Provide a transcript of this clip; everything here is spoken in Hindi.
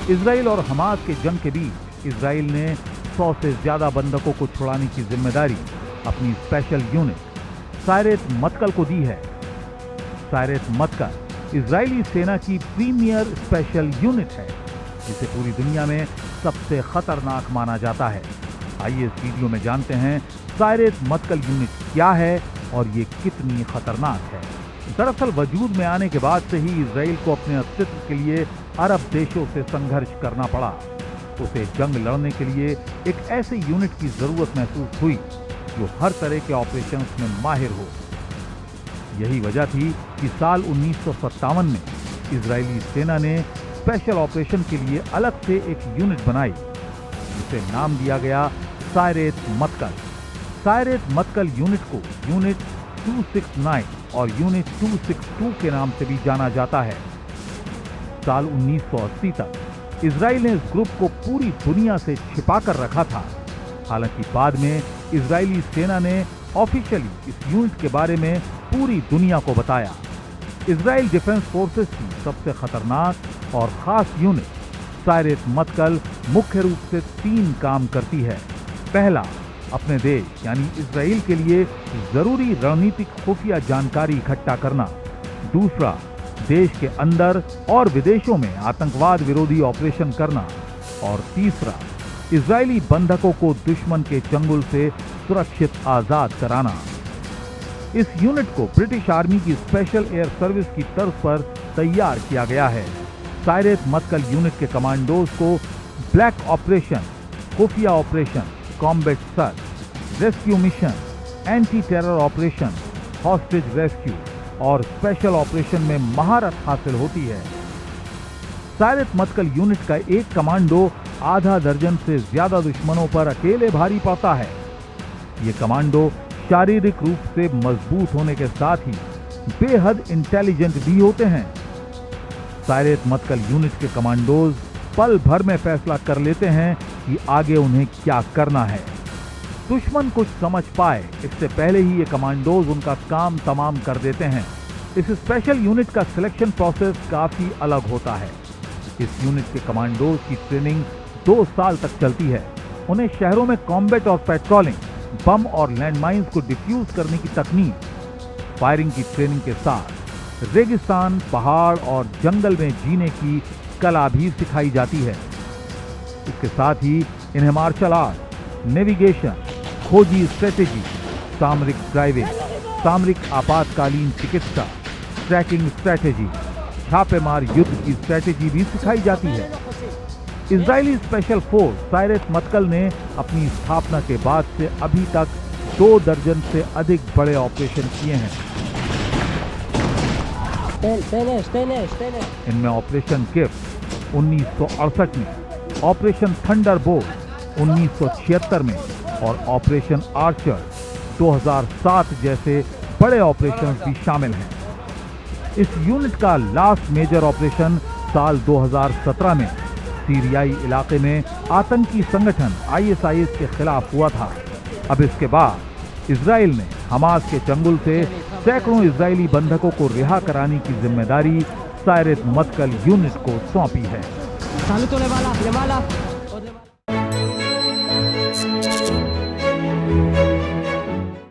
इजराइल और हमास के जंग के बीच इजराइल ने 100 से ज्यादा बंधकों को छुड़ाने की जिम्मेदारी अपनी स्पेशल यूनिट सायरेत मत्कल को दी है। सायरेत मत्कल इजरायली सेना की प्रीमियर स्पेशल यूनिट है, जिसे पूरी दुनिया में सबसे खतरनाक माना जाता है। आइए इस वीडियो में जानते हैं सायरेत मत्कल यूनिट क्या है और ये कितनी खतरनाक है। दरअसल वजूद में आने के बाद से ही इजराइल को अपने अस्तित्व के लिए अरब देशों से संघर्ष करना पड़ा। उसे जंग लड़ने के लिए एक ऐसे यूनिट की जरूरत महसूस हुई जो हर तरह के ऑपरेशंस में माहिर हो। यही वजह थी कि साल 1957 में इजरायली सेना ने स्पेशल ऑपरेशन के लिए अलग से एक यूनिट बनाई, जिसे नाम दिया गया सायरेत मत्कल। सायरेत मत्कल यूनिट को यूनिट 269 और यूनिट 262 के नाम से भी जाना जाता है। साल 1980 तक इजराइल ने इस ग्रुप को पूरी दुनिया से छिपा कर रखा था। हालांकि बाद में इजरायली सेना ने ऑफिशियली इस यूनिट के बारे में पूरी दुनिया को बताया। इजराइल डिफेंस फोर्सेस की सबसे खतरनाक और खास यूनिट सायरेत मत्कल मुख्य रूप से 3 काम करती है। पहला, अपने देश यानी इजराइल के लिए जरूरी रणनीतिक खुफिया जानकारी इकट्ठा करना। दूसरा, देश के अंदर और विदेशों में आतंकवाद विरोधी ऑपरेशन करना। और तीसरा, इजरायली बंधकों को दुश्मन के चंगुल से सुरक्षित आजाद कराना। इस यूनिट को ब्रिटिश आर्मी की स्पेशल एयर सर्विस की तर्ज पर तैयार किया गया है। सायरेत मत्कल यूनिट के कमांडोज को ब्लैक ऑपरेशन, खुफिया operation, combat search, rescue mission, anti terror operation, hostage rescue और स्पेशल ऑपरेशन में महारत हासिल होती है। सायरेत मत्कल यूनिट का एक कमांडो आधा दर्जन से ज्यादा दुश्मनों पर अकेले भारी पड़ता है। ये कमांडो शारीरिक रूप से मजबूत होने के साथ ही बेहद इंटेलिजेंट भी होते हैं। सायरेत मत्कल यूनिट के कमांडोज पल भर में फैसला कर लेते हैं कि आगे उन्हें क्या करना है। दुश्मन कुछ समझ पाए इससे पहले ही ये कमांडोज उनका काम तमाम कर देते हैं। इस स्पेशल यूनिट का सिलेक्शन प्रोसेस काफी अलग होता है। इस यूनिट के कमांडोज की ट्रेनिंग 2 साल तक चलती है। उन्हें शहरों में कॉम्बैट और पेट्रोलिंग, बम और लैंडमाइंस को डिफ्यूज करने की तकनीक, फायरिंग की ट्रेनिंग के साथ रेगिस्तान, पहाड़ और जंगल में जीने की कला भी सिखाई जाती है। इसके साथ ही इन्हें मार्शल आर्ट, नेविगेशन, खोजी स्ट्रेटेजी, सामरिक ड्राइविंग, सामरिक आपातकालीन चिकित्सा, ट्रैकिंग स्ट्रेटेजी, छापेमार युद्ध की स्ट्रेटेजी भी सिखाई जाती है। इजरायली स्पेशल फोर्स सायरेत मत्कल ने अपनी स्थापना के बाद से अभी तक 2 दर्जन से अधिक बड़े ऑपरेशन किए हैं। इनमें ऑपरेशन गिफ्ट 1968 में, ऑपरेशन थंडरबोल्ट 1976 में और ऑपरेशन आर्चर 2007 जैसे बड़े ऑपरेशन भी शामिल हैं। इस यूनिट का लास्ट मेजर ऑपरेशन साल 2017 में सीरियाई इलाके में आतंकी संगठन ISIS के खिलाफ हुआ था। अब इसके बाद इजराइल ने हमास के चंगुल से सैकड़ों इजरायली बंधकों को रिहा कराने की जिम्मेदारी सायरेत मत्कल यूनिट को सौंपी है।